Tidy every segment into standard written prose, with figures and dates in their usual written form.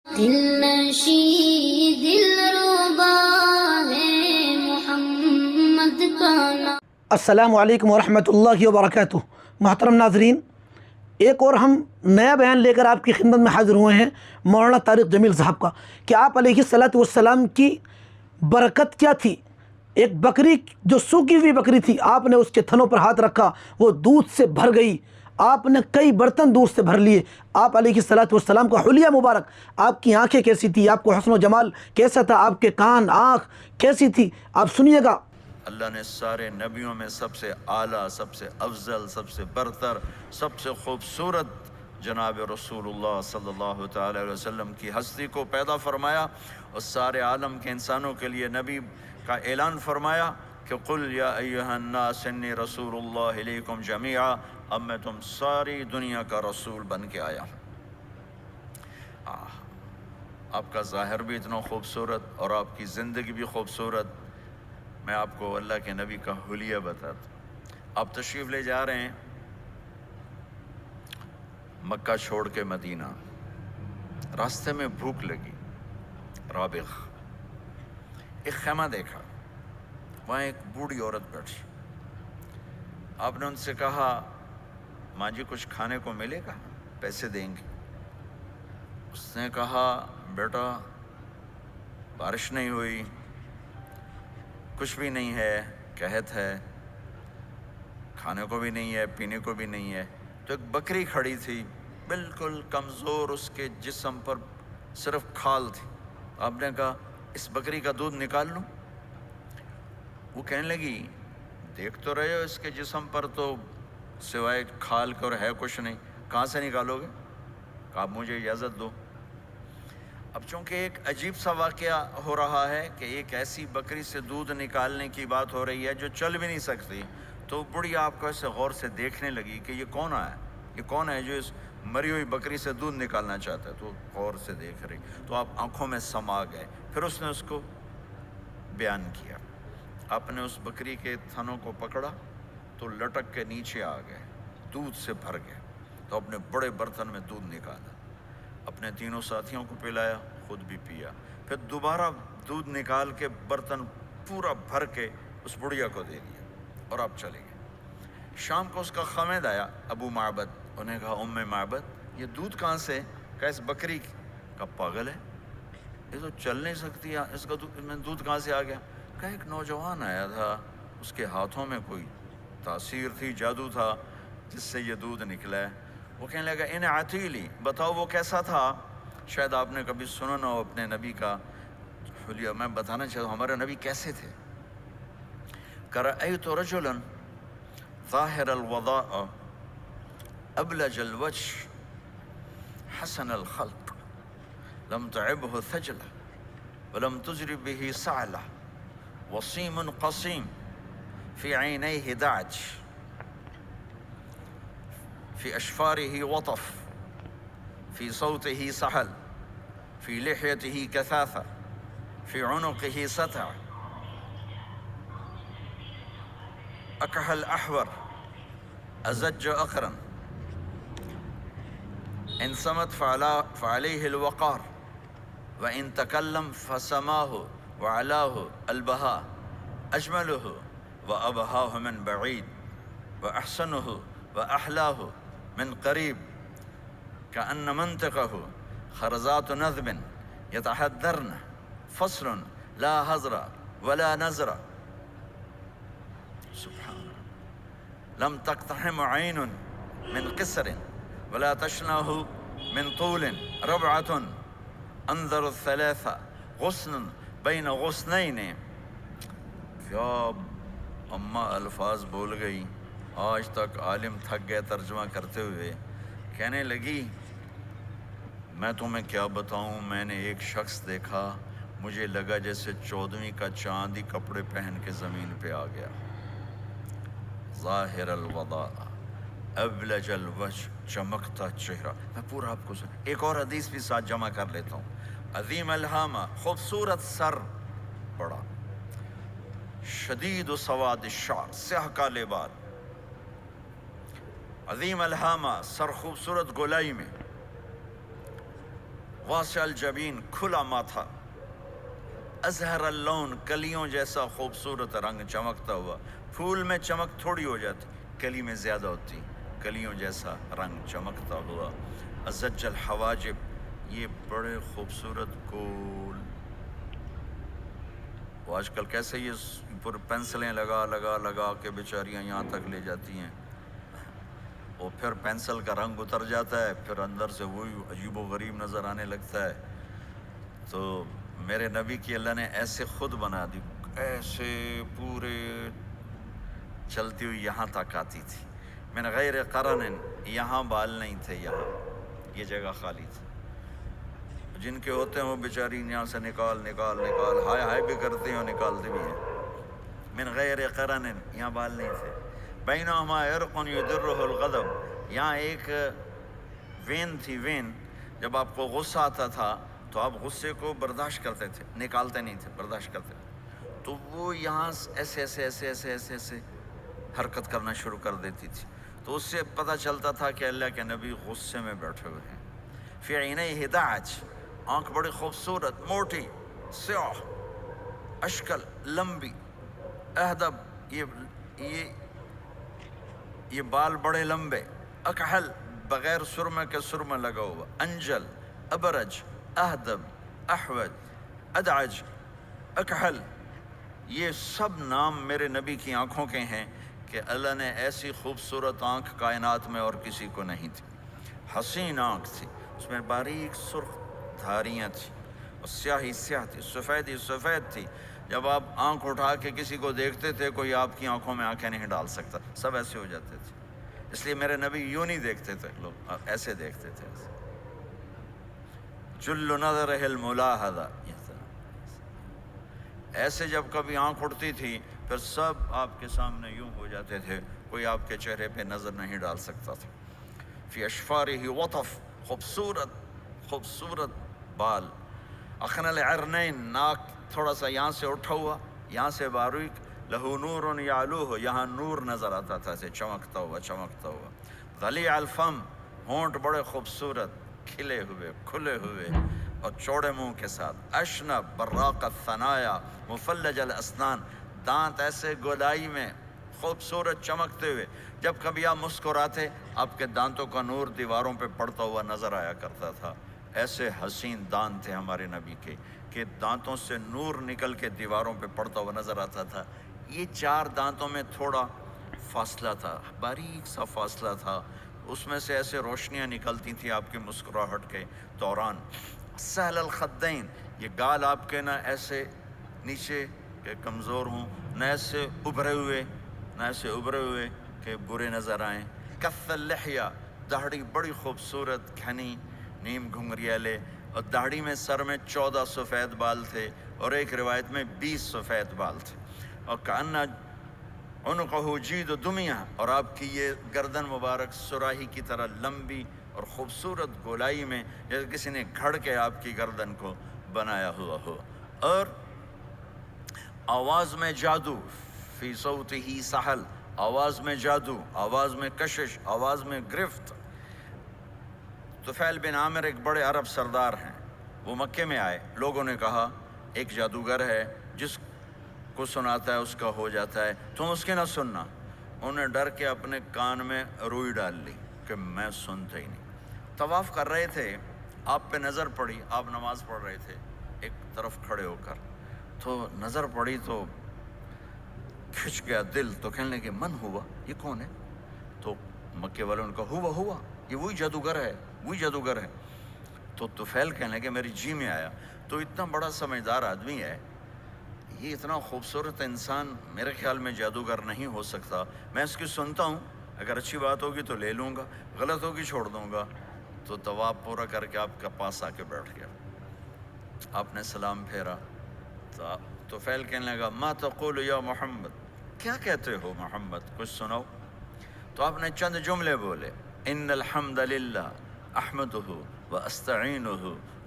دل نشی دل ربا ہے محمد کا نام۔ السلام علیکم ورحمۃ اللہ وبرکاتہ۔ محترم ناظرین، ایک اور ہم نیا بیان لے کر آپ کی خدمت میں حاضر ہوئے ہیں مولانا طارق جمیل صاحب کا کہ آپ علیہ الصلوۃ والسلام کی برکت کیا تھی۔ ایک بکری جو سوکھی ہوئی بکری تھی، آپ نے اس کے تھنوں پر ہاتھ رکھا، وہ دودھ سے بھر گئی۔ آپ نے کئی برتن دودھ سے بھر لیے۔ آپ علیہ الصلوۃ والسلام کا حلیہ مبارک، آپ کی آنکھیں کیسی تھی، آپ کو حسن و جمال کیسا تھا، آپ کے کان آنکھ کیسی تھی، آپ سنیے گا۔ اللہ نے سارے نبیوں میں سب سے اعلیٰ، سب سے افضل، سب سے برتر، سب سے خوبصورت جناب رسول اللہ صلی اللہ تعالی علیہ وسلم کی ہستی کو پیدا فرمایا اور سارے عالم کے انسانوں کے لیے نبی کا اعلان فرمایا کہ قل یا ایہا الناس انی رسول اللہ الیکم جمیعا، اب میں تم ساری دنیا کا رسول بن کے آیا ہوں۔ آپ کا ظاہر بھی اتنا خوبصورت اور آپ کی زندگی بھی خوبصورت۔ میں آپ کو اللہ کے نبی کا حلیہ بتاتا ہوں۔ آپ تشریف لے جا رہے ہیں مکہ چھوڑ کے مدینہ، راستے میں بھوک لگی، رابغ ایک خیمہ دیکھا، وہاں ایک بوڑھی عورت بیٹھی۔ آپ نے ان سے کہا ماں جی کچھ کھانے کو ملے گا، پیسے دیں گے؟ اس نے کہا بیٹا بارش نہیں ہوئی، کچھ بھی نہیں ہے، قحط ہے، کھانے کو بھی نہیں ہے، پینے کو بھی نہیں ہے۔ تو ایک بکری کھڑی تھی، بالکل کمزور، اس کے جسم پر صرف کھال تھی۔ آپ نے کہا اس بکری کا دودھ نکال لوں؟ وہ کہنے لگی دیکھ تو رہے ہو اس کے جسم پر تو سوائے کھال کے اور ہے کچھ نہیں، کہاں سے نکالو گے؟ کہا مجھے اجازت دو۔ اب چونکہ ایک عجیب سا واقعہ ہو رہا ہے کہ ایک ایسی بکری سے دودھ نکالنے کی بات ہو رہی ہے جو چل بھی نہیں سکتی، تو بڑھی آپ کو ایسے غور سے دیکھنے لگی کہ یہ کون ہے، یہ کون ہے جو اس مری ہوئی بکری سے دودھ نکالنا چاہتا ہے؟ تو غور سے دیکھ رہی، تو آپ آنکھوں میں سما گئے۔ پھر اس نے اس کو بیان کیا۔ آپ نے اس بکری کے تھنوں کو پکڑا تو لٹک کے نیچے آ گئے، دودھ سے بھر گئے۔ تو اپنے بڑے برتن میں دودھ نکالا، اپنے تینوں ساتھیوں کو پلایا، خود بھی پیا، پھر دوبارہ دودھ نکال کے برتن پورا بھر کے اس بڑھیا کو دے دیا اور آپ چلے گئے۔ شام کو اس کا خامد آیا، ابو معبد، انہیں کہا ام معبد یہ دودھ کہاں سے؟ کہا اس بکری کی۔ کہا پاگل ہے، یہ تو چل نہیں سکتی، اس کا دودھ کہاں سے آ گیا؟ کہا ایک نوجوان آیا تھا، اس کے ہاتھوں میں کوئی تاثیر تھی، جادو تھا، جس سے یہ دودھ نکلا ہے۔ وہ کہنے لگا ان عتیلی، بتاؤ وہ کیسا تھا؟ شاید آپ نے کبھی سنا نہ ہو اپنے نبی کا حلیہ، میں بتانا چاہتا ہوں ہمارے نبی کیسے تھے۔ رأیت رجلا ظاہر الوضاء ابلج الوجه حسن الخلق لم تعبه ثجلة ولم تجر به سعلة وصيم قصيم في عينيه دعج في أشفاره وطف في صوته سحل في لحيته كثافة في عنقه ستع أكحل أحور أزج أقرن إن صمت فعليه الوقار وإن تكلم فسماه وعلاه البهاء أجمله وأبهاه من بعيد وأحسنه وأحلاه من قريب كأن منطقه خرزات نذب يتحذرن فصل لا هزر ولا نزر سبحان الله لم تقتحم عين من قصر ولا تشنه من طول ربعة انظر الثلاثة غصن بين غصنين۔ کیا اماں الفاظ بول گئی، آج تک عالم تھک گئے ترجمہ کرتے ہوئے۔ کہنے لگی میں تمہیں کیا بتاؤں، میں نے ایک شخص دیکھا، مجھے لگا جیسے 14ویں کا چاند ہی کپڑے پہن کے زمین پہ آ گیا۔ ظاہر الوضاء ابلج الوجه، چمکتا چہرہ۔ میں پورا آپ کو ایک اور حدیث بھی ساتھ جمع کر لیتا ہوں۔ عظیم الہامہ، خوبصورت سر، بڑا شدید و سواد الشعر، سیاہ کالے بال، عظیم الہامہ، سر خوبصورت گولائی میں، واسع الجبین، کھلا ماتھا، ازہر اللون، کلیوں جیسا خوبصورت رنگ چمکتا ہوا. پھول میں چمک تھوڑی ہو جاتی، کلی میں زیادہ ہوتی. کلیوں جیسا رنگ چمکتا ہوا. ازج الحواجب، یہ بڑے خوبصورت گول. وہ آج کل کیسے یہ پر پینسلیں لگا لگا لگا کے بیچاریاں یہاں تک لے جاتی ہیں، اور پھر پینسل کا رنگ اتر جاتا ہے، پھر اندر سے وہی عجیب و غریب نظر آنے لگتا ہے. تو میرے نبی کی اللہ نے ایسے خود بنا دی، ایسے پورے چلتی ہوئی یہاں تک آتی تھی. من غیر قرن، یہاں بال نہیں تھے، یہاں یہ جگہ خالی تھی. جن کے ہوتے ہیں وہ بیچاری یہاں سے نکال نکال نکال ہائے ہائے بھی کرتے ہیں اور نکالتے بھی ہیں. من غیر قرن، یہاں بال نہیں تھے. بینہما عرق یدرہ الغضب، یہاں ایک وین تھی. وین، جب آپ کو غصہ آتا تھا تو آپ غصے کو برداشت کرتے تھے، نکالتے نہیں تھے، برداشت کرتے تھے. تو وہ یہاں ایسے ایسے ایسے ایسے ایسے ایسے حرکت کرنا شروع کر دیتی تھی. تو اس سے پتہ چلتا تھا کہ اللہ کے نبی غصے میں بیٹھے ہوئے ہیں. فی عینیہ دعج، آنکھ بڑی خوبصورت، موٹی، سیاہ، اشکل، لمبی. اہدب، یہ بال بڑے لمبے. اکحل، بغیر سرمے کے سرمہ لگا ہوا. انجل، ابرج، اہدب، احوج، ادعج، اکحل، یہ سب نام میرے نبی کی آنکھوں کے ہیں کہ اللہ نے ایسی خوبصورت آنکھ کائنات میں اور کسی کو نہیں تھی. حسین آنکھ تھی، اس میں باریک سرخ دھاریاں تھیں، اور سیاہی سیاہ تھی، سفیدی سفید تھی. جب آپ آنکھ اٹھا کے کسی کو دیکھتے تھے کوئی آپ کی آنکھوں میں آنکھیں نہیں ڈال سکتا، سب ایسے ہو جاتے تھے. اس لیے میرے نبی یوں نہیں دیکھتے تھے، لوگ ایسے دیکھتے تھے. جل نظرہ الملاحظہ، ایسے جب کبھی آنکھ اٹھتی تھی پھر سب آپ کے سامنے یوں ہو جاتے تھے، کوئی آپ کے چہرے پہ نظر نہیں ڈال سکتا تھا. فی اشفارہ وطف، خوبصورت خوبصورت بال. اخن العرنین، ناک تھوڑا سا یہاں سے اٹھا ہوا، یہاں سے باریک. لہو نور یعلوہ، یہاں نور نظر آتا تھا سے چمکتا ہوا چمکتا ہوا. ضلیع الفم، ہونٹ بڑے خوبصورت، کھلے ہوئے کھلے ہوئے اور چوڑے منہ کے ساتھ. اشنب براق الثنایا مفلج الاسنان، دانت ایسے گولائی میں خوبصورت چمکتے ہوئے. جب کبھی آپ مسکراتے آپ کے دانتوں کا نور دیواروں پہ پڑتا ہوا نظر آیا کرتا تھا. ایسے حسین دانت تھے ہمارے نبی کے کہ دانتوں سے نور نکل کے دیواروں پہ پڑتا ہوا نظر آتا تھا. یہ 4 دانتوں میں تھوڑا فاصلہ تھا، باریک سا فاصلہ تھا، اس میں سے ایسے روشنیاں نکلتی تھیں آپ کی مسکراہٹ کے دوران. سہل الخدین، یہ گال آپ کے نہ ایسے نیچے کہ کمزور ہوں، نہ ایسے ابھرے ہوئے کہ برے نظر آئیں. کث اللحیہ، داڑھی بڑی خوبصورت گھنی نیم گھنگریالے، اور داڑھی میں سر میں 14 سفید بال تھے، اور ایک روایت میں 20 سفید بال تھے. اور کأن عنقہ جید دمیہ، اور آپ کی یہ گردن مبارک سراہی کی طرح لمبی اور خوبصورت گولائی میں، جیسے کسی نے گھڑ کے آپ کی گردن کو بنایا ہوا ہو. اور آواز میں جادو، فی صوتہ سحل، آواز میں جادو، آواز میں کشش، آواز میں گرفت. طفیل بن عامر ایک بڑے عرب سردار ہیں، وہ مکے میں آئے. لوگوں نے کہا ایک جادوگر ہے جس کو سناتا ہے اس کا ہو جاتا ہے، تم اس کے نہ سننا. انہوں نے ڈر کے اپنے کان میں روئی ڈال لی کہ میں سنتا ہی نہیں. طواف کر رہے تھے، آپ پہ نظر پڑی، آپ نماز پڑھ رہے تھے ایک طرف کھڑے ہو کر، تو نظر پڑی تو کھچ گیا دل. تو کہنے لگے من ہوا، یہ کون ہے؟ تو مکے والوں نے کہا ہوا یہ وہی جادوگر ہے. تو طفیل کہنے لگے میری جی میں آیا، تو اتنا بڑا سمجھدار آدمی ہے، یہ اتنا خوبصورت انسان میرے خیال میں جادوگر نہیں ہو سکتا. میں اس کی سنتا ہوں، اگر اچھی بات ہوگی تو لے لوں گا، غلط ہوگی چھوڑ دوں گا. تو طواف پورا کر کے آپ کے پاس آ کے بیٹھ گیا. آپ نے سلام پھیرا تو طفیل کہنے لگا ما تقول یا محمد، کیا کہتے ہو محمد، کچھ سناؤ. تو آپ نے چند جملے بولے، ان الحمد للہ احمدہ واستعینہ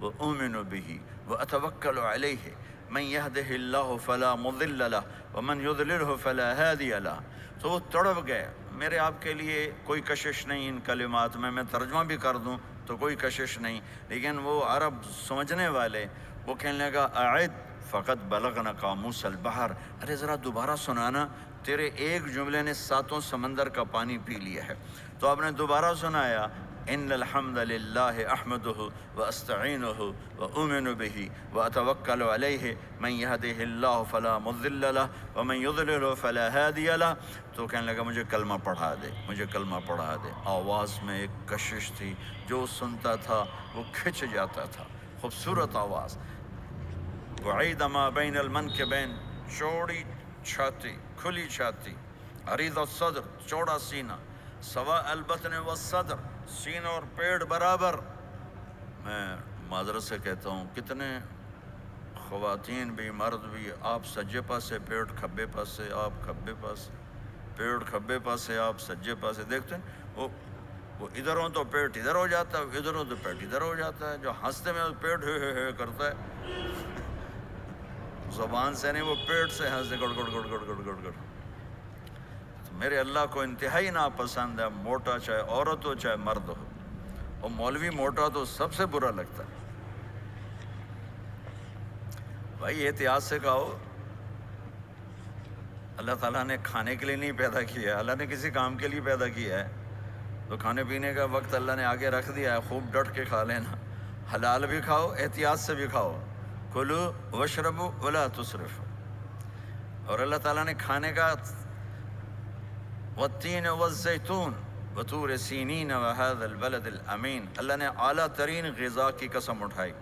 واؤمن بہ واتوکل علیہ من یہدہ اللہ فلا مضل لہ ومن یضللہ فلا ہادی لہ. تو وہ تڑپ گئے. میرے آپ کے لیے کوئی کشش نہیں ان کلمات میں ترجمہ بھی کر دوں تو کوئی کشش نہیں. لیکن وہ عرب سمجھنے والے وہ کہنے لگا اعد فقط بلغنا قاموس البحر، ارے ذرا دوبارہ سنانا، تیرے ایک جملے نے 7 سمندر کا پانی پی لیا ہے. تو آپ نے دوبارہ سنایا ان الحمد للہ احمدہ واستعینہ واؤمن بہ واتوکل علیہ من یہدہ اللہ فلا مضل لہ ومن یضلل فلا ہادی لہ. تو کہنے لگا مجھے کلمہ پڑھا دے، مجھے کلمہ پڑھا دے. آواز میں ایک کشش تھی، جو سنتا تھا وہ کھنچ جاتا تھا. خوبصورت آواز. وعید ما بین المنکبین، چوڑی چھاتی، کھلی چھاتی. عریض الصدر، چوڑا سینہ. سوا البطن والصدر، سینہ اور پیٹ برابر. میں معذرت سے کہتا ہوں کتنے خواتین بھی مرد بھی، آپ سجے پاسے پیٹ کھبے پاسے، آپ کھبے پاسے پیٹ کھبے پاسے، آپ سجے پاسے. دیکھتے ہیں وہ ادھر ہوں تو پیٹ ادھر ہو جاتا ہے، ادھر ہوں تو پیٹ ادھر ہو جاتا ہے. جو ہنستے میں پیٹ ہے کرتا ہے، زبان سے نہیں، وہ پیٹ سے ہنستے گڑ گڑ گڑ گڑ گڑ گڑ گڑ. میرے اللہ کو انتہائی ناپسند ہے موٹا، چاہے عورت ہو چاہے مرد ہو. اور مولوی موٹا تو سب سے برا لگتا ہے. بھائی احتیاط سے کھاؤ. اللہ تعالیٰ نے کھانے کے لیے نہیں پیدا کیا ہے، اللہ نے کسی کام کے لیے پیدا کیا ہے. تو کھانے پینے کا وقت اللہ نے آگے رکھ دیا ہے، خوب ڈٹ کے کھا لینا. حلال بھی کھاؤ، احتیاط سے بھی کھاؤ. کلو واشربوا ولا تسرفوا. اور اللہ تعالیٰ نے کھانے کا والتین والزیتون وطور سینین وهذا البلد الامین، اللہ نے اعلیٰ ترین غذا کی قسم اٹھائی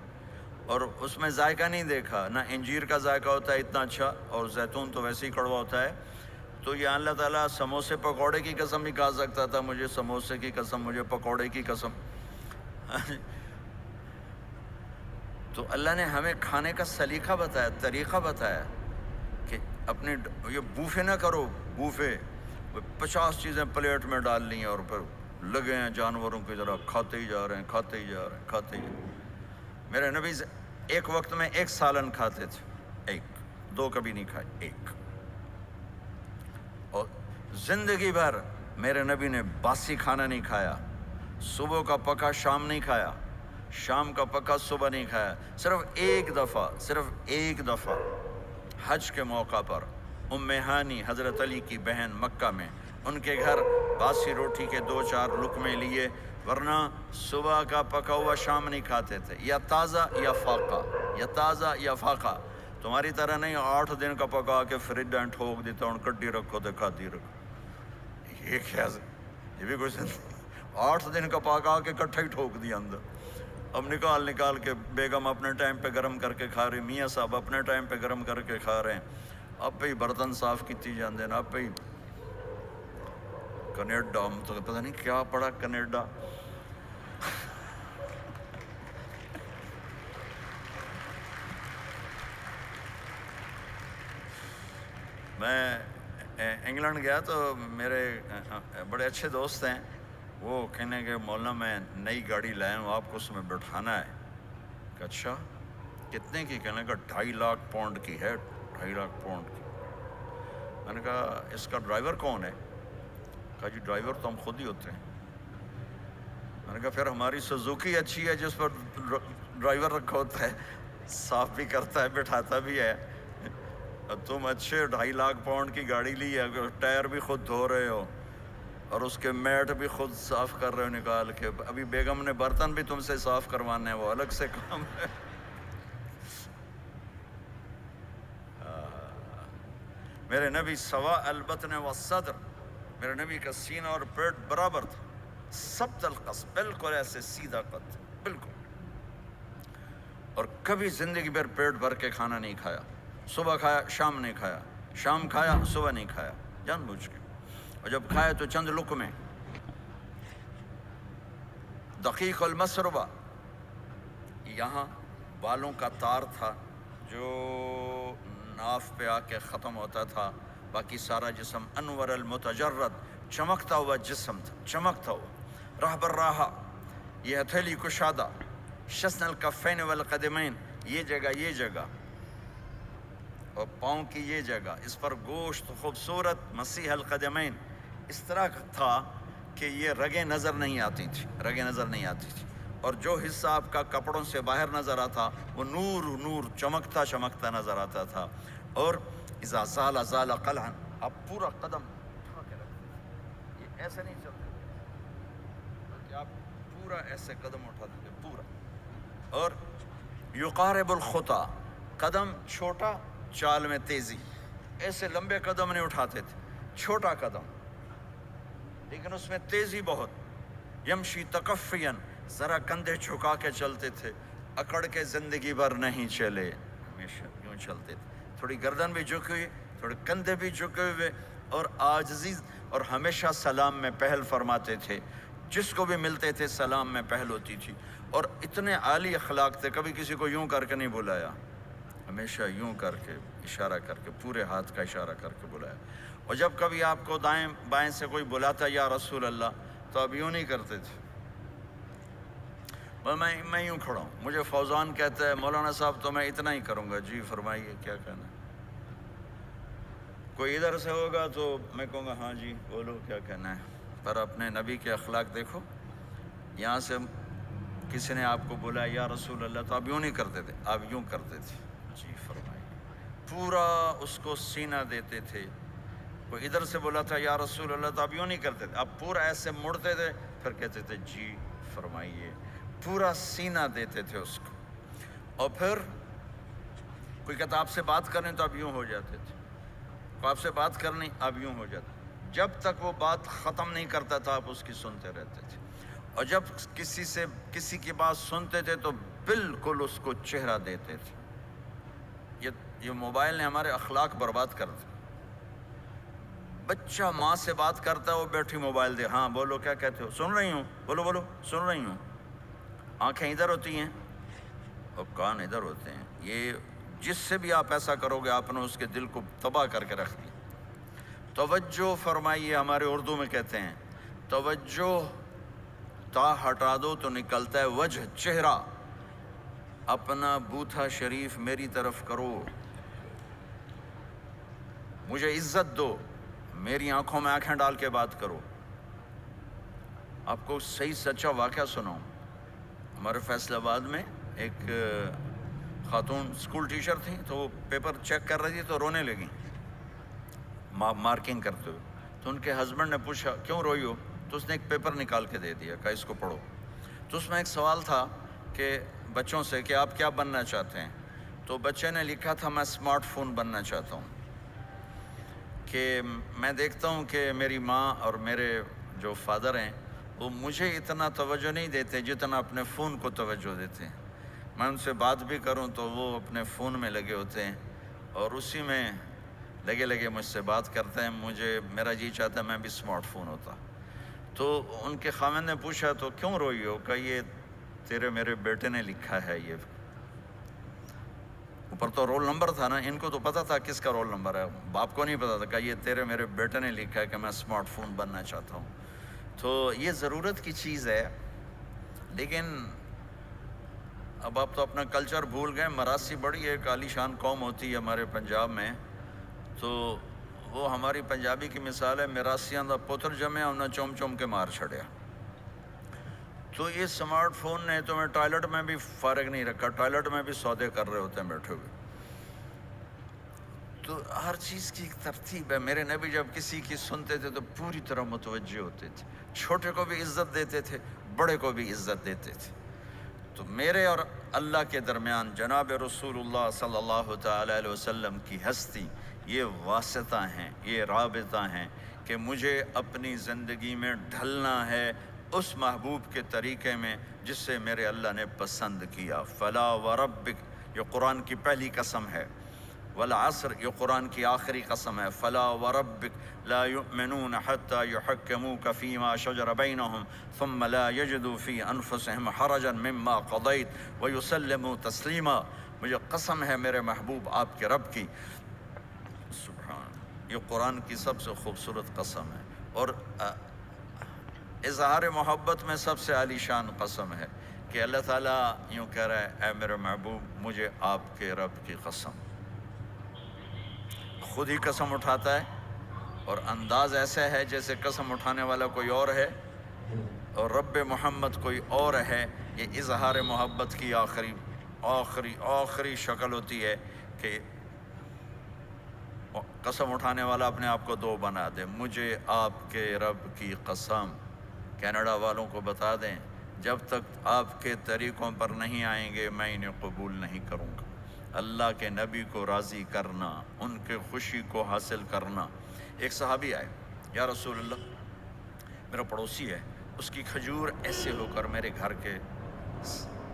اور اس میں ذائقہ نہیں دیکھا. نہ انجیر کا ذائقہ ہوتا ہے اتنا اچھا، اور زیتون تو ویسے ہی کڑوا ہوتا ہے. تو یہ اللہ تعالیٰ سموسے پکوڑے کی قسم بھی کھا سکتا تھا، مجھے سموسے کی قسم، مجھے پکوڑے کی قسم. تو اللہ نے ہمیں کھانے کا سلیقہ بتایا، طریقہ بتایا کہ اپنے یہ بوفے نہ کرو. بوفے 50 چیزیں پلیٹ میں ڈال لی ہیں اور پھر لگے ہیں جانوروں کی طرح کھاتے ہی جا رہے ہیں، کھاتے ہی جا رہے ہیں، کھاتے ہی جا رہے ہیں. میرے نبی ایک وقت میں 1 سالن کھاتے تھے، 2 کبھی نہیں کھائے، 1. اور زندگی بھر میرے نبی نے باسی کھانا نہیں کھایا. صبح کا پکا شام نہیں کھایا، شام کا پکا صبح نہیں کھایا. صرف ایک دفعہ حج کے موقع پر ام ہانی حضرت علی کی بہن مکہ میں، ان کے گھر باسی روٹی کے 2-4 لقمے لیے، ورنہ صبح کا پکا ہوا شام نہیں کھاتے تھے. یا تازہ یا فاقہ، یا تازہ یا فاقہ. تمہاری طرح نہیں 8 دن کا پکا کے فریج میں ٹھوک دیتا ہوں، کڈی رکھو تو کھاتی رکھو. یہ کیا، یہ بھی کچھ 8 دن کا پکا کے کٹھا ہی ٹھوک دیا اندر. اب نکال کے بیگم اپنے ٹائم پہ گرم کر کے کھا رہی، میاں صاحب اپنے ٹائم پہ گرم کر کے کھا رہے ہیں. اب پہ ہی برتن صاف کیتی جاندے نا. اب پہ ہی کینیڈا، تو پتہ نہیں کیا پڑا کینیڈا. میں انگلینڈ گیا تو میرے بڑے اچھے دوست ہیں، وہ کہنے کہ مولانا میں نئی گاڑی لایا ہوں، آپ کو اس میں بٹھانا ہے. کہ اچھا کتنے کی؟ کہنے کا 2.5 لاکھ پاؤنڈ کی ہے. 2.5 لاکھ پاؤنڈ کی. میں نے کہا اس کا ڈرائیور کون ہے؟ کہا جی ڈرائیور تو ہم خود ہی ہوتے ہیں. میں نے کہا پھر ہماری سوزوکی اچھی ہے جس پر ڈرائیور رکھا ہوتا ہے، صاف بھی کرتا ہے بٹھاتا بھی ہے. تم اچھے 2.5 لاکھ پاؤنڈ کی گاڑی لی ہے، ٹائر بھی خود دھو رہے ہو اور اس کے میٹ بھی خود صاف کر رہے ہو نکال کے. ابھی بیگم نے برتن بھی تم سے صاف کروانے ہیں، وہ الگ سے کام ہے. میرے نبی سوا البطن والصدر، میرے نبی کا سینہ اور پیٹ برابر تھا. سبت القص، بالکل ایسے سیدھا قد، بالکل. اور کبھی زندگی بھر پیٹ بھر کے کھانا نہیں کھایا. صبح کھایا شام نہیں کھایا، شام کھایا صبح نہیں کھایا، جان بوجھ کے. اور جب کھایا تو چند لقمے. دقیق المسربہ، یہاں بالوں کا تار تھا جو ناف پہ آ کے ختم ہوتا تھا، باقی سارا جسم انور المتجرد، چمکتا ہوا جسم تھا، چمکتا ہوا. راہ بر راہ، یہ ہتھیلی کشادہ، شسن الکفین والقدمین، یہ جگہ اور پاؤں کی یہ جگہ، اس پر گوشت خوبصورت مسیح القدمین اس طرح تھا کہ یہ رگیں نظر نہیں آتی تھی. اور جو حصہ آپ کا کپڑوں سے باہر نظر آتا وہ نور نور چمکتا چمکتا نظر آتا تھا. اور اذا زال زال قلعا، آپ پورا قدم اٹھا کے رکھتے تھے، یہ ایسے نہیں چلتے بلکہ آپ پورا ایسے قدم اٹھاتے تھے پورا. اور یقارب الخطا، قدم چھوٹا چال میں تیزی، ایسے لمبے قدم نہیں اٹھاتے تھے، چھوٹا قدم لیکن اس میں تیزی بہت. یمشی تکفین، ذرا کندھے جھکا کے چلتے تھے، اکڑ کے زندگی بھر نہیں چلے، ہمیشہ یوں چلتے تھے، تھوڑی گردن بھی جھکی ہوئی، تھوڑے کندھے بھی جھکے ہوئے، اور عاجزی، اور ہمیشہ سلام میں پہل فرماتے تھے. جس کو بھی ملتے تھے سلام میں پہل ہوتی تھی. اور اتنے عالی اخلاق تھے، کبھی کسی کو یوں کر کے نہیں بلایا، ہمیشہ یوں کر کے اشارہ کر کے، پورے ہاتھ کا اشارہ کر کے بلایا. اور جب کبھی آپ کو دائیں بائیں سے کوئی بلاتا یا رسول اللہ تو اب یوں نہیں کرتے تھے، میں یوں کھڑا ہوں. مجھے فوزان کہتا ہے مولانا صاحب تو میں اتنا ہی کروں گا. جی فرمائیے کیا کہنا ہے. کوئی ادھر سے ہوگا تو میں کہوں گا ہاں جی بولو کیا کہنا ہے. پر اپنے نبی کے اخلاق دیکھو، یہاں سے کسی نے آپ کو بولا یا رسول اللہ تو آپ یوں نہیں کرتے تھے، آپ یوں کرتے تھے. جی فرمائیے، پورا اس کو سینہ دیتے تھے. کوئی ادھر سے بولا تھا یا رسول اللہ تو آپ یوں نہیں کرتے تھے، آپ پورا ایسے مڑتے تھے، پھر کہتے تھے جی فرمائیے، پورا سینہ دیتے تھے اس کو. اور پھر کوئی کہتا آپ سے بات کریں تو آپ یوں ہو جاتے تھے، کوئی آپ سے بات کرنی آپ یوں ہو جاتے. جب تک وہ بات ختم نہیں کرتا تھا آپ اس کی سنتے رہتے تھے. اور جب کسی کی بات سنتے تھے تو بالکل اس کو چہرہ دیتے تھے. یہ موبائل نے ہمارے اخلاق برباد کر دی. بچہ ماں سے بات کرتا ہے، وہ بیٹھی موبائل دے، ہاں بولو کیا کہتے ہو، سن رہی ہوں، بولو بولو سن رہی ہوں. آنکھیں ادھر ہوتی ہیں اور کان ادھر ہوتے ہیں. یہ جس سے بھی آپ ایسا کرو گے آپ نے اس کے دل کو تباہ کر کے رکھ دیا. توجہ فرمائیے، ہمارے اردو میں کہتے ہیں توجہ، تا ہٹا دو تو نکلتا ہے وجہ، چہرہ. اپنا بوتھا شریف میری طرف کرو، مجھے عزت دو، میری آنکھوں میں آنکھیں ڈال کے بات کرو. آپ کو صحیح سچا واقعہ سناؤں. ہمارے فیصل آباد میں ایک خاتون اسکول ٹیچر تھیں، تو وہ پیپر چیک کر رہی تھی تو رونے لگیں مارکنگ کرتے ہوئے. تو ان کے ہسبینڈ نے پوچھا کیوں روئی ہو، تو اس نے ایک پیپر نکال کے دے دیا، کہا اس کو پڑھو. تو اس میں ایک سوال تھا کہ بچوں سے کہ آپ کیا بننا چاہتے ہیں. تو بچے نے لکھا تھا میں اسمارٹ فون بننا چاہتا ہوں، کہ میں دیکھتا ہوں کہ میری ماں اور میرے جو فادر ہیں وہ مجھے اتنا توجہ نہیں دیتے جتنا اپنے فون کو توجہ دیتے ہیں. میں ان سے بات بھی کروں تو وہ اپنے فون میں لگے ہوتے ہیں اور اسی میں لگے مجھ سے بات کرتے ہیں. میرا جی چاہتا ہے میں بھی اسمارٹ فون ہوتا. تو ان کے خاوند نے پوچھا تو کیوں روئی ہو، کہ یہ تیرے میرے بیٹے نے لکھا ہے. یہ اوپر تو رول نمبر تھا نا، ان کو تو پتہ تھا کس کا رول نمبر ہے، باپ کو نہیں پتا تھا. کہ یہ تیرے میرے بیٹے نے لکھا ہے کہ میں اسمارٹ فون بننا چاہتا ہوں. تو یہ ضرورت کی چیز ہے. لیکن اب آپ تو اپنا کلچر بھول گئے. مراسی بڑی ایک عالی شان قوم ہوتی ہے ہمارے پنجاب میں، تو وہ ہماری پنجابی کی مثال ہے میراسیاں دا پتر جمع انہیں چوم چوم کے مار چھڑیا. تو یہ سمارٹ فون نے تمہیں ٹوائلٹ میں بھی فارغ نہیں رکھا، ٹوائلٹ میں بھی سودے کر رہے ہوتے ہیں بیٹھے ہوئے. تو ہر چیز کی ایک ترتیب ہے. میرے نبی جب کسی کی سنتے تھے تو پوری طرح متوجہ ہوتے تھے، چھوٹے کو بھی عزت دیتے تھے، بڑے کو بھی عزت دیتے تھے. تو میرے اور اللہ کے درمیان جناب رسول اللہ صلی اللہ تعالی علیہ وسلم کی ہستی، یہ واسطہ ہیں، یہ رابطہ ہیں کہ مجھے اپنی زندگی میں ڈھلنا ہے اس محبوب کے طریقے میں جس سے میرے اللہ نے پسند کیا. فلا وربک یہ قرآن کی پہلی قسم ہے، والعصر یہ قرآن کی آخری قسم ہے. فلا وربک لا یؤمنون حتی یحکموک فیما شجر بینہم ثم لا یجدوا فی انفسہم حرجا مما قضیت ویسلموا تسلیما. مجھے قسم ہے میرے محبوب آپ کے رب کی. سبحان، یہ قرآن کی سب سے خوبصورت قسم ہے اور اظہار محبت میں سب سے عالی شان قسم ہے کہ اللہ تعالیٰ یوں کہہ رہا ہے اے میرے محبوب مجھے آپ کے رب کی قسم. خود ہی قسم اٹھاتا ہے اور انداز ایسا ہے جیسے قسم اٹھانے والا کوئی اور ہے اور رب محمد کوئی اور ہے. یہ اظہار محبت کی آخری شکل ہوتی ہے کہ قسم اٹھانے والا اپنے آپ کو دو بنا دے. مجھے آپ کے رب کی قسم، کینیڈا والوں کو بتا دیں جب تک آپ کے طریقوں پر نہیں آئیں گے میں انہیں قبول نہیں کروں گا. اللہ کے نبی کو راضی کرنا، ان کے خوشی کو حاصل کرنا. ایک صحابی آئے، یا رسول اللہ میرا پڑوسی ہے، اس کی کھجور ایسے ہو کر میرے گھر کے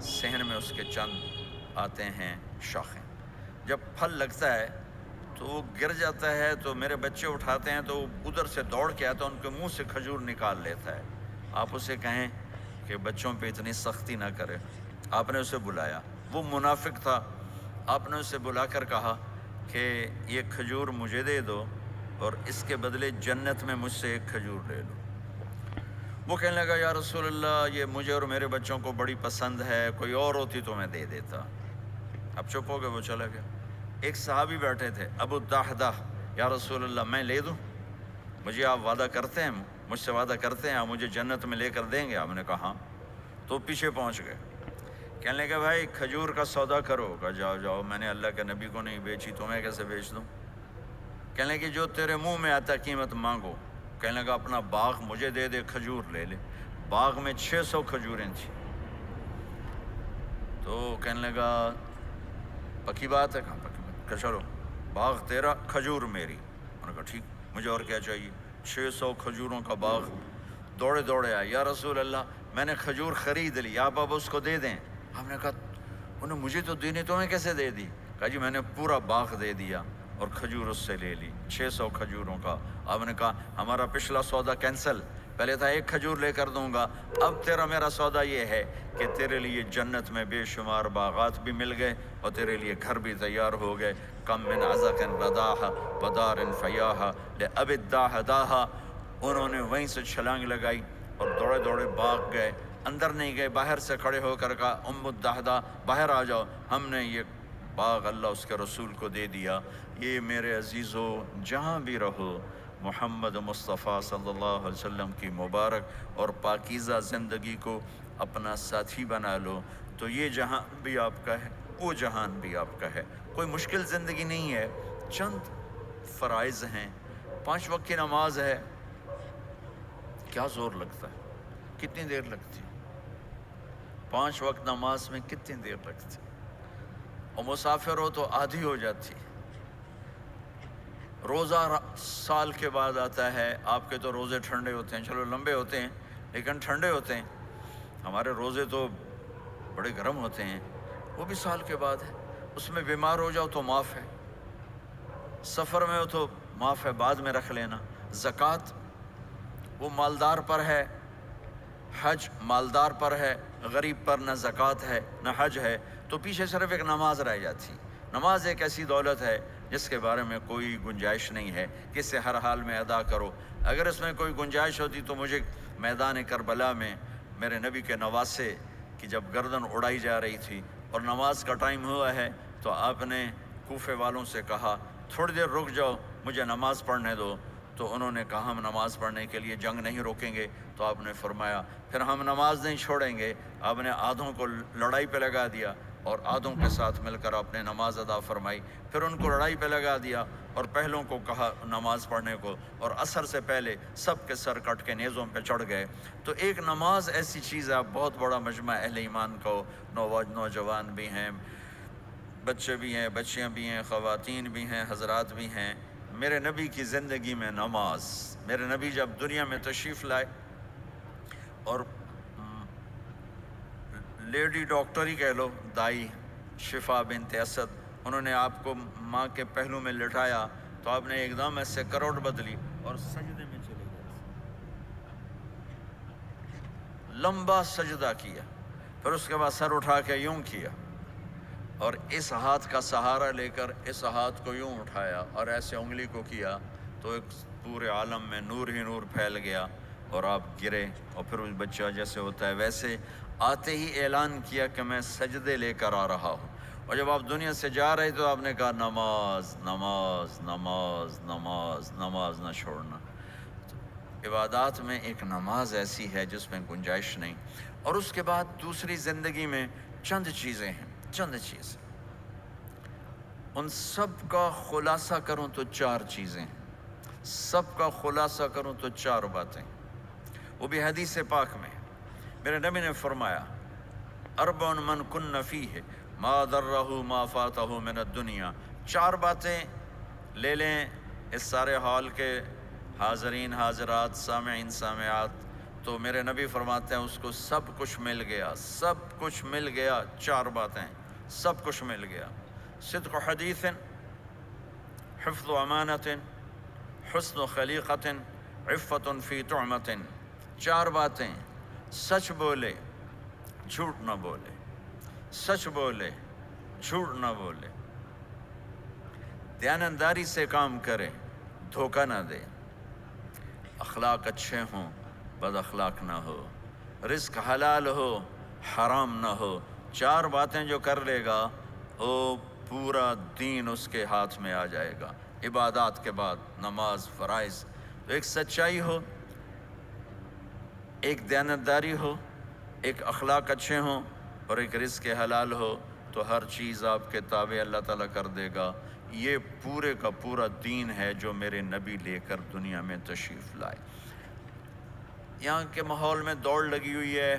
صحن میں اس کے چند آتے ہیں شاخیں، جب پھل لگتا ہے تو وہ گر جاتا ہے تو میرے بچے اٹھاتے ہیں تو ادھر سے دوڑ کے آتا ہے، ان کے منہ سے کھجور نکال لیتا ہے. آپ اسے کہیں کہ بچوں پہ اتنی سختی نہ کرے. آپ نے اسے بلایا، وہ منافق تھا. آپ نے اسے بلا کر کہا کہ یہ کھجور مجھے دے دو اور اس کے بدلے جنت میں مجھ سے ایک کھجور لے لو. وہ کہنے لگا یا رسول اللہ یہ مجھے اور میرے بچوں کو بڑی پسند ہے، کوئی اور ہوتی تو میں دے دیتا. اب چپ ہو گئے، وہ چلا گیا. ایک صحابی بیٹھے تھے، ابو الدحدہ، یا رسول اللہ میں لے دوں؟ مجھے آپ وعدہ کرتے ہیں، مجھ سے وعدہ کرتے ہیں آپ مجھے جنت میں لے کر دیں گے؟ آپ نے کہا ہاں. تو پیچھے پہنچ گئے. کہنے لگے بھائی کھجور کا سودا کرو. کہا جاؤ جاؤ، میں نے اللہ کے نبی کو نہیں بیچی، تمہیں کیسے بیچ دوں؟ کہنے لگے جو تیرے منہ میں آتا قیمت مانگو. کہنے لگا اپنا باغ مجھے دے دے، کھجور لے لے. باغ میں 600 کھجوریں تھیں. تو کہنے لگا پکی بات ہے؟ کہاں پکی بات؟ کہ چلو باغ تیرا، کھجور میری. انہوں نے کہا ٹھیک، مجھے اور کیا چاہیے. 600 کھجوروں کا باغ. دوڑے دوڑے آئے، یا رسول اللہ میں نے کھجور خرید لی، آپ اب اس کو دے دیں. ہم نے کہا انہیں مجھے تو دینی، تمہیں کیسے دے دی؟ کہا جی میں نے پورا باغ دے دیا اور کھجور اس سے لے لی، 600 کھجوروں کا. آپ نے کہا ہمارا پچھلا سودا کینسل، پہلے تھا ایک کھجور لے کر دوں گا، اب تیرا میرا سودا یہ ہے کہ تیرے لیے جنت میں بے شمار باغات بھی مل گئے اور تیرے لیے گھر بھی تیار ہو گئے. کم من عزق رداح ودار فیاح لأب الداح داہا. انہوں نے وہیں سے چھلانگ لگائی اور دوڑے دوڑے باغ گئے. اندر نہیں گئے، باہر سے کھڑے ہو کر کہا ام الدحدہ باہر آ جاؤ، ہم نے یہ باغ اللہ اس کے رسول کو دے دیا. یہ میرے عزیزو جہاں بھی رہو محمد مصطفیٰ صلی اللہ علیہ وسلم کی مبارک اور پاکیزہ زندگی کو اپنا ساتھی بنا لو تو یہ جہاں بھی آپ کا ہے، وہ جہان بھی آپ کا ہے. کوئی مشکل زندگی نہیں ہے، چند فرائض ہیں. 5 وقت کی نماز ہے، کیا زور لگتا ہے، کتنی دیر لگتی ہے؟ 5 وقت نماز میں کتنی دیر لگتی ہے؟ اور مسافر ہو تو آدھی ہو جاتی. روزہ سال کے بعد آتا ہے. آپ کے تو روزے ٹھنڈے ہوتے ہیں، چلو لمبے ہوتے ہیں لیکن ٹھنڈے ہوتے ہیں. ہمارے روزے تو بڑے گرم ہوتے ہیں، وہ بھی سال کے بعد ہے. اس میں بیمار ہو جاؤ تو معاف ہے، سفر میں ہو تو معاف ہے، بعد میں رکھ لینا. زکوٰۃ وہ مالدار پر ہے، حج مالدار پر ہے، غریب پر نہ زکوٰۃ ہے نہ حج ہے. تو پیچھے صرف ایک نماز رہ جاتی. نماز ایک ایسی دولت ہے جس کے بارے میں کوئی گنجائش نہیں ہے کہ اسے ہر حال میں ادا کرو. اگر اس میں کوئی گنجائش ہوتی تو مجھے میدان کربلا میں میرے نبی کے نواسے کی جب گردن اڑائی جا رہی تھی اور نماز کا ٹائم ہوا ہے تو آپ نے کوفے والوں سے کہا تھوڑی دیر رک جاؤ مجھے نماز پڑھنے دو. تو انہوں نے کہا ہم نماز پڑھنے کے لیے جنگ نہیں روکیں گے. تو آپ نے فرمایا پھر ہم نماز نہیں چھوڑیں گے. آپ نے آدھوں کو لڑائی پہ لگا دیا اور آدھوں کے ساتھ مل کر آپ نے نماز ادا فرمائی. پھر ان کو لڑائی پہ لگا دیا اور پہلوں کو کہا نماز پڑھنے کو، اور عصر سے پہلے سب کے سر کٹ کے نیزوں پہ چڑھ گئے. تو ایک نماز ایسی چیز ہے، آپ بہت بڑا مجمع اہل ایمان کو، نوجوان بھی ہیں، بچے بھی ہیں، بچیاں بھی ہیں، خواتین بھی ہیں، حضرات بھی ہیں. میرے نبی کی زندگی میں نماز، میرے نبی جب دنیا میں تشریف لائے اور لیڈی ڈاکٹر ہی کہہ لو، دائی شفا بنت اسد، انہوں نے آپ کو ماں کے پہلو میں لٹایا تو آپ نے ایک دم ایسے کروٹ بدلی اور سجدے میں چلے گئے. لمبا سجدہ کیا، پھر اس کے بعد سر اٹھا کے یوں کیا اور اس ہاتھ کا سہارا لے کر اس ہاتھ کو یوں اٹھایا اور ایسے انگلی کو کیا تو ایک پورے عالم میں نور ہی نور پھیل گیا اور آپ گرے. اور پھر اس بچہ جیسے ہوتا ہے ویسے آتے ہی اعلان کیا کہ میں سجدے لے کر آ رہا ہوں. اور جب آپ دنیا سے جا رہے تو آپ نے کہا نماز نماز نماز نماز نماز نہ چھوڑنا. عبادات میں ایک نماز ایسی ہے جس میں گنجائش نہیں، اور اس کے بعد دوسری زندگی میں چند چیزیں ہیں، چند چیزیں، ان سب کا خلاصہ کروں تو 4 چیزیں ہیں، سب کا خلاصہ کروں تو 4 باتیں، وہ بھی حدیث پاک میں۔ میرے نبی نے فرمایا اربع من کن فیہ ما ضرہ ما فاتہ من الدنیا، 4 باتیں لے لیں اس سارے ہال کے حاضرین حاضرات سامعین سامعات، تو میرے نبی فرماتے ہیں اس کو سب کچھ مل گیا، سب کچھ مل گیا، 4 باتیں سب کچھ مل گیا، صدق حدیث، حفظ امانت، حسن خلیقت، عفت فی طعمت، 4 باتیں، سچ بولے جھوٹ نہ بولے، سچ بولے جھوٹ نہ بولے، دیانتداری سے کام کرے، دھوکہ نہ دے، اخلاق اچھے ہوں بد اخلاق نہ ہو، رزق حلال ہو حرام نہ ہو، 4 باتیں جو کر لے گا وہ پورا دین اس کے ہاتھ میں آ جائے گا۔ عبادات کے بعد نماز فرائض، تو ایک سچائی ہو، ایک دیانتداری ہو، ایک اخلاق اچھے ہوں، اور ایک رزق حلال ہو، تو ہر چیز آپ کے تابع اللہ تعالیٰ کر دے گا۔ یہ پورے کا پورا دین ہے جو میرے نبی لے کر دنیا میں تشریف لائے۔ یہاں کے ماحول میں دوڑ لگی ہوئی ہے،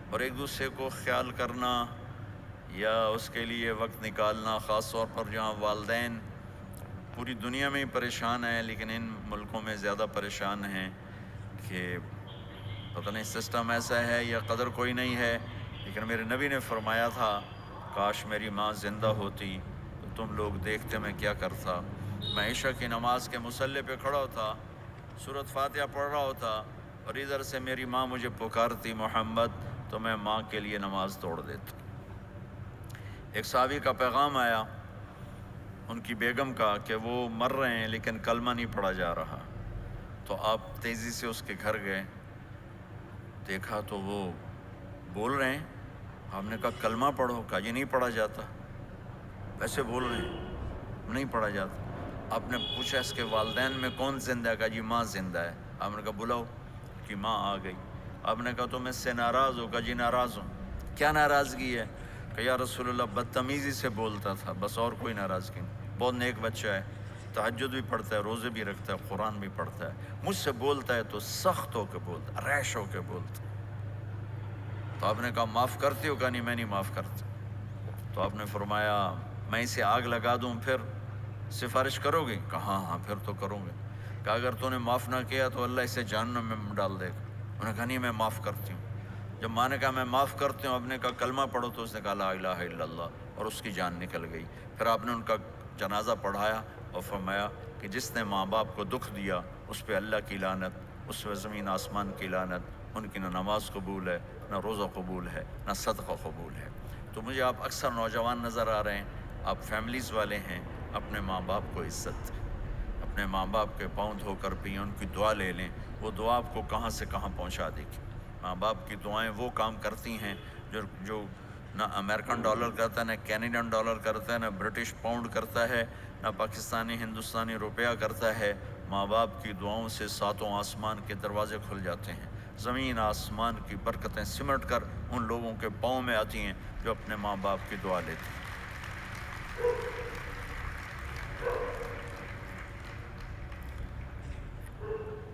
اور ایک دوسرے کو خیال کرنا یا اس کے لیے وقت نکالنا، خاص طور پر جہاں والدین پوری دنیا میں ہی پریشان ہیں، لیکن ان ملکوں میں زیادہ پریشان ہیں کہ پتہ نہیں سسٹم ایسا ہے یا قدر کوئی نہیں ہے، لیکن میرے نبی نے فرمایا تھا کاش میری ماں زندہ ہوتی تو تم لوگ دیکھتے میں کیا کرتا۔ میں عشاء کی نماز کے مصلی پہ کھڑا ہوتا، سورۃ فاتحہ پڑھ رہا ہوتا، اور ادھر سے میری ماں مجھے پکارتی محمد، تو میں ماں کے لیے نماز توڑ دیتا۔ ایک صحابی کا پیغام آیا ان کی بیگم کا کہ وہ مر رہے ہیں لیکن کلمہ نہیں پڑھا جا رہا، تو آپ تیزی سے اس کے گھر گئے، دیکھا تو وہ بول رہے ہیں، آپ نے کہا کلمہ پڑھو، کہا یہ نہیں پڑھا جاتا، ویسے بول رہے ہیں نہیں پڑھا جاتا۔ آپ نے پوچھا اس کے والدین میں کون زندہ ہے، کہا جی ماں زندہ ہے۔ آپ نے کہا بلاؤ، کہ ماں آ گئی۔ آپ نے کہا تم اس سے ناراض ہو، کہا جی ناراض ہوں۔ کیا ناراضگی ہے؟ کہ یا رسول اللہ بدتمیزی سے بولتا تھا، بس اور کوئی ناراضگی نہیں، بہت نیک بچہ ہے، تہجد بھی پڑھتا ہے، روزے بھی رکھتا ہے، قرآن بھی پڑھتا ہے، مجھ سے بولتا ہے تو سخت ہو کے بولتا ہے، ریش ہو کے بولتا ہے۔ تو آپ نے کہا معاف کرتے ہو؟ کہا نہیں میں نہیں معاف کرتا۔ تو آپ نے فرمایا میں اسے آگ لگا دوں پھر سفارش کرو گے؟ کہا ہاں ہاں پھر تو کروں گے۔ کہا اگر تو نے معاف نہ کیا تو اللہ اسے جہنم میں ڈال دے گا۔ انہوں نے کہا نہیں میں معاف کرتی ہوں۔ جب ماں نے کہا میں معاف کرتی ہوں، آپ نے کہا کلمہ پڑھو، تو اس نے کہا لا الہ الا اللہ، اور اس کی جان نکل گئی۔ پھر آپ نے ان کا جنازہ پڑھایا اور فرمایا کہ جس نے ماں باپ کو دکھ دیا اس پہ اللہ کی لعنت، اس پہ زمین آسمان کی لعنت، ان کی نہ نماز قبول ہے، نہ روزہ قبول ہے، نہ صدقہ قبول ہے۔ تو مجھے آپ اکثر نوجوان نظر آ رہے ہیں، آپ فیملیز والے ہیں، اپنے ماں باپ کو عزت دیں، اپنے ماں باپ کے پاؤں دھو کر پئیں، ان کی دعا لے لیں، وہ دعا آپ کو کہاں سے کہاں پہنچا دے گی۔ ماں باپ کی دعائیں وہ کام کرتی ہیں جو نہ امریکن ڈالر کرتا ہے، نہ کینیڈین ڈالر کرتا ہے، نہ برٹش پاؤنڈ کرتا ہے، نہ پاکستانی ہندوستانی روپیہ کرتا ہے۔ ماں باپ کی دعاؤں سے 7 آسمان کے دروازے کھل جاتے ہیں، زمین آسمان کی برکتیں سمٹ کر ان لوگوں کے پاؤں میں آتی ہیں جو اپنے ماں باپ کی دعا لیتے ہیں۔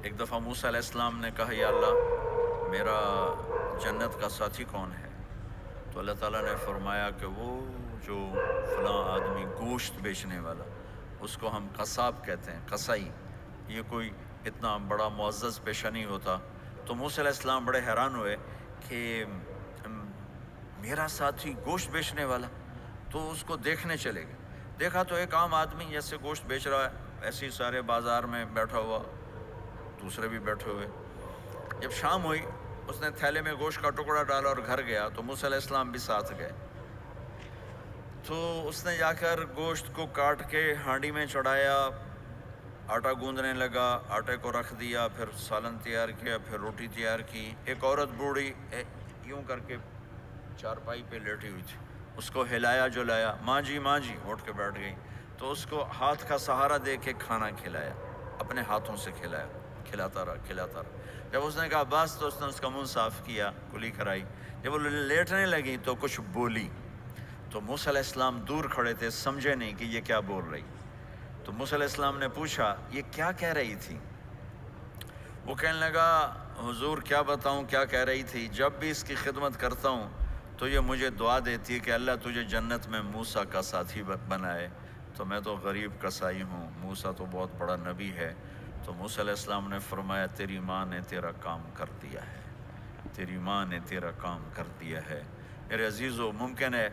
ایک دفعہ موسیٰ علیہ السلام نے کہا یا اللہ میرا جنت کا ساتھی کون ہے؟ تو اللہ تعالیٰ نے فرمایا کہ وہ جو فلاں آدمی گوشت بیچنے والا، اس کو ہم قصاب کہتے ہیں، قصائی، یہ کوئی اتنا بڑا معزز پیشہ نہیں ہوتا۔ تو موسیٰ علیہ السلام بڑے حیران ہوئے کہ میرا ساتھی گوشت بیچنے والا، تو اس کو دیکھنے چلے گئے۔ دیکھا تو ایک عام آدمی جیسے گوشت بیچ رہا ہے، ایسے ہی سارے بازار میں بیٹھا ہوا، دوسرے بھی بیٹھے ہوئے۔ جب شام ہوئی اس نے تھیلے میں گوشت کا ٹکڑا ڈالا اور گھر گیا، تو موسیٰ علیہ السلام بھی ساتھ گئے۔ تو اس نے جا کر گوشت کو کاٹ کے ہانڈی میں چڑھایا، آٹا گوندنے لگا، آٹے کو رکھ دیا، پھر سالن تیار کیا، پھر روٹی تیار کی۔ ایک عورت بوڑھی یوں کر کے چارپائی پہ لیٹی ہوئی تھی، اس کو ہلایا جلایا، ماں جی اٹھ کے بیٹھ گئی۔ تو اس کو ہاتھ کا سہارا دے کے کھانا کھلایا، اپنے ہاتھوں سے کھلایا۔ کھلاتا رہا. جب اس نے کہا بس تو اس نے اس کا منہ صاف کیا, کلی کرائی. جب وہ لیٹنے لگی تو کچھ بولی, تو موسیٰ علیہ السلام دور کھڑے تھے, سمجھے نہیں کہ یہ کیا بول رہی. تو موسیٰ علیہ السلام نے پوچھا یہ کیا کہہ رہی تھی؟ وہ کہنے لگا حضور کیا بتاؤں کیا کہہ رہی تھی, جب بھی اس کی خدمت کرتا ہوں تو یہ مجھے دعا دیتی ہے کہ اللہ تجھے جنت میں موسیٰ کا ساتھی بنائے. تو میں تو غریب کسائی ہوں, موسیٰ تو بہت بڑا نبی ہے. تو موسیٰ علیہ السلام نے فرمایا تیری ماں نے تیرا کام کر دیا ہے, تیری ماں نے تیرا کام کر دیا ہے. میرے عزیزو, ممکن ہے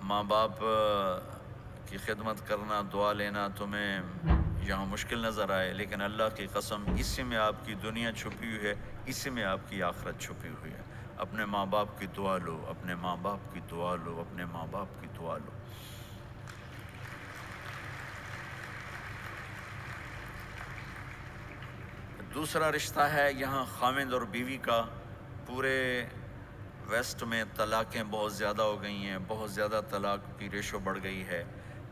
ماں باپ کی خدمت کرنا, دعا لینا تمہیں یہاں مشکل نظر آئے, لیکن اللہ کی قسم اسی میں آپ کی دنیا چھپی ہوئی ہے, اسی میں آپ کی آخرت چھپی ہوئی ہے. اپنے ماں باپ کی دعا لو, اپنے ماں باپ کی دعا لو, اپنے ماں باپ کی دعا لو. دوسرا رشتہ ہے یہاں خاوند اور بیوی کا. پورے ویسٹ میں طلاقیں بہت زیادہ ہو گئی ہیں, بہت زیادہ طلاق کی ریشو بڑھ گئی ہے.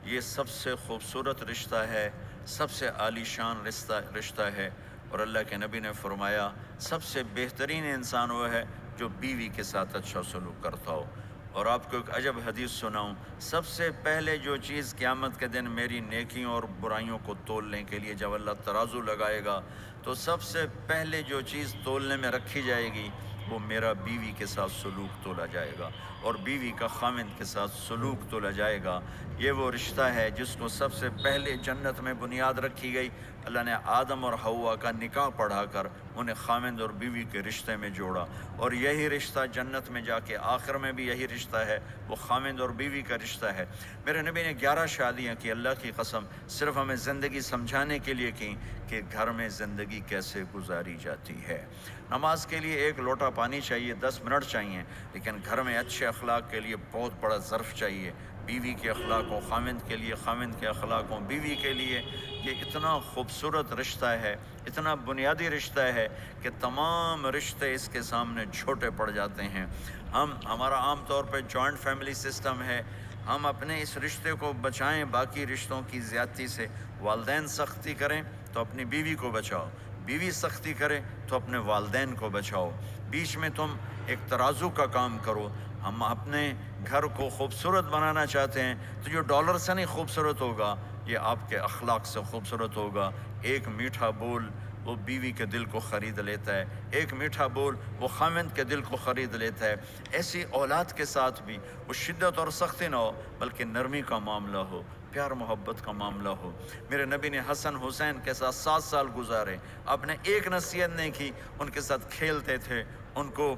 یہ سب سے خوبصورت رشتہ ہے, سب سے عالی شان رشتہ ہے. اور اللہ کے نبی نے فرمایا سب سے بہترین انسان وہ ہے جو بیوی کے ساتھ اچھا سلوک کرتا ہو. اور آپ کو ایک عجب حدیث سناؤں, سب سے پہلے جو چیز قیامت کے دن میری نیکیوں اور برائیوں کو تولنے کے لیے جب اللہ ترازو لگائے گا تو سب سے پہلے جو چیز تولنے میں رکھی جائے گی وہ میرا بیوی کے ساتھ سلوک تولا جائے گا, اور بیوی کا خاوند کے ساتھ سلوک تولا جائے گا. یہ وہ رشتہ ہے جس کو سب سے پہلے جنت میں بنیاد رکھی گئی. اللہ نے آدم اور حوا کا نکاح پڑھا کر انہیں خاوند اور بیوی کے رشتے میں جوڑا, اور یہی رشتہ جنت میں جا کے آخر میں بھی یہی رشتہ ہے, وہ خاوند اور بیوی کا رشتہ ہے. میرے نبی نے 11 شادیاں کی, اللہ کی قسم صرف ہمیں زندگی سمجھانے کے لیے کی کہ گھر میں زندگی کیسے گزاری جاتی ہے. نماز کے لیے 1 لوٹا پانی چاہیے, 10 منٹ چاہیے, لیکن گھر میں اچھے اخلاق کے لیے بہت بڑا ظرف چاہیے. بیوی کے اخلاق ہوں خاوند کے لیے, خاوند کے اخلاق ہوں بیوی کے لیے. یہ اتنا خوبصورت رشتہ ہے, اتنا بنیادی رشتہ ہے کہ تمام رشتے اس کے سامنے چھوٹے پڑ جاتے ہیں. ہمارا عام طور پہ جوائنٹ فیملی سسٹم ہے, ہم اپنے اس رشتے کو بچائیں باقی رشتوں کی زیادتی سے. والدین سختی کریں تو اپنی بیوی کو بچاؤ, بیوی سختی کرے تو اپنے والدین کو بچاؤ. بیچ میں تم ایک ترازو کا کام کرو. ہم اپنے گھر کو خوبصورت بنانا چاہتے ہیں تو جو ڈالر سے نہیں خوبصورت ہوگا, یہ آپ کے اخلاق سے خوبصورت ہوگا. ایک میٹھا بول وہ بیوی کے دل کو خرید لیتا ہے, ایک میٹھا بول وہ خاوند کے دل کو خرید لیتا ہے. ایسی اولاد کے ساتھ بھی وہ شدت اور سختی نہ ہو بلکہ نرمی کا معاملہ ہو, پیار محبت کا معاملہ ہو. میرے نبی نے حسن حسین کے ساتھ 7 سال گزارے, آپ نے ایک نصیحت نہیں کی, ان کے ساتھ کھیلتے تھے, ان کو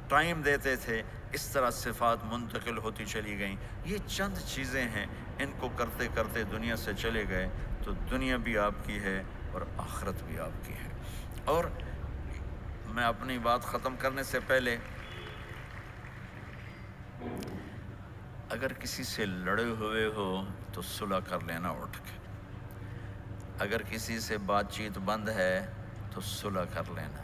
ٹائم دیتے تھے. اس طرح صفات منتقل ہوتی چلی گئیں. یہ چند چیزیں ہیں, ان کو کرتے کرتے دنیا سے چلے گئے تو دنیا بھی آپ کی ہے اور آخرت بھی آپ کی ہے. اور میں اپنی بات ختم کرنے سے پہلے اگر کسی سے لڑے ہوئے ہو تو صلح کر لینا اٹھ کے, اگر کسی سے بات چیت بند ہے تو صلح کر لینا.